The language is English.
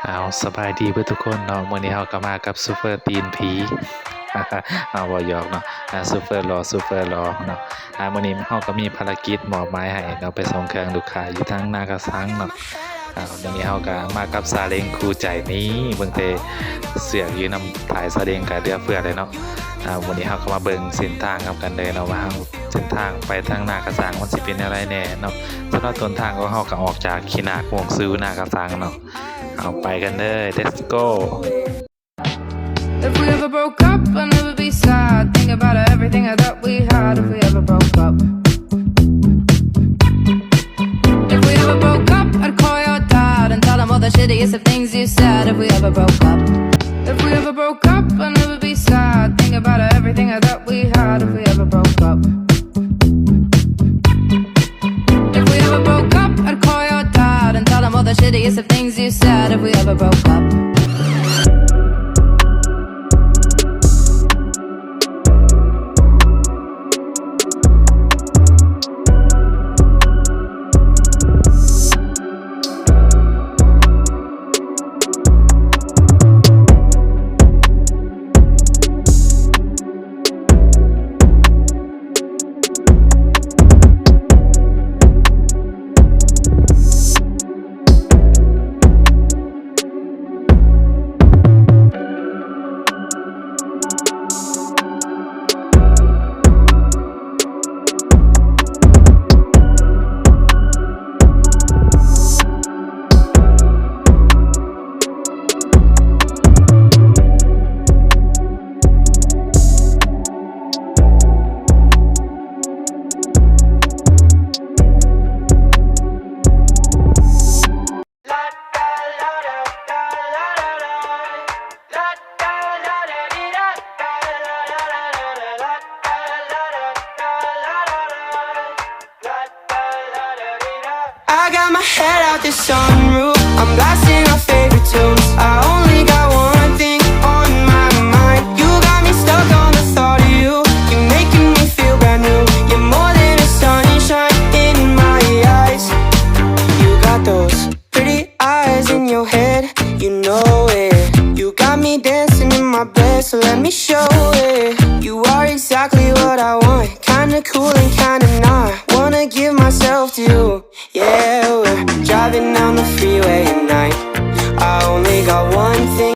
เอาสบายดีเพื่อทุกคนเนาะมื้อนี้เฮาก็มากับซูเปอร์ตีนผีเอาบ่หยอกเนาะซูเปอร์หล่อเนาะมื้อนี้เฮาก็มีภารกิจมอบหมายให้เนาะไปส่งเครื่องลูกค้าอยู่ทางนากะสังเนาะมื้อนี้เฮาก็มากับซาเล้งคู่ใจนี้เบิ่งแต่เสือกอยู่นำท้ายซาเล้งก็เดือเฟือเลยเนาะมื้อนี้เฮาก็มาเบิ่งเส้นทางกันเลยเนาะว่าเส้นทางไปทางนากะสังมันสิเป็นอะไรแน่เนาะสำหรับต้นทางของเฮาก็ออกจากขี้นาม่วงซื้อนากะสังเนาะเอาไปกันเลย let's go If we ever broke up, I'd never be sad. Think about everything that we had. If we ever broke up. If we ever broke up, I'd call your dad and tell him all the shittiest of things you said. If we ever broke up. If we ever broke up, I'd never be sad. Think about everything that we had. If we ever broke up. If we ever broke up, I'd call your dad and tell him all the shittiest of things you said. If we ever broke up. I got my head out the sunroof, I'm blasting our favorite tunes. I only got one thing on my mind. You got me stuck on the thought of you. You're making me feel brand new. You're more than a sunshine in my eyes. You got those pretty eyes in your head, you know it. You got me dancing in my bed, so let me show it. You are exactly what I want, kinda cool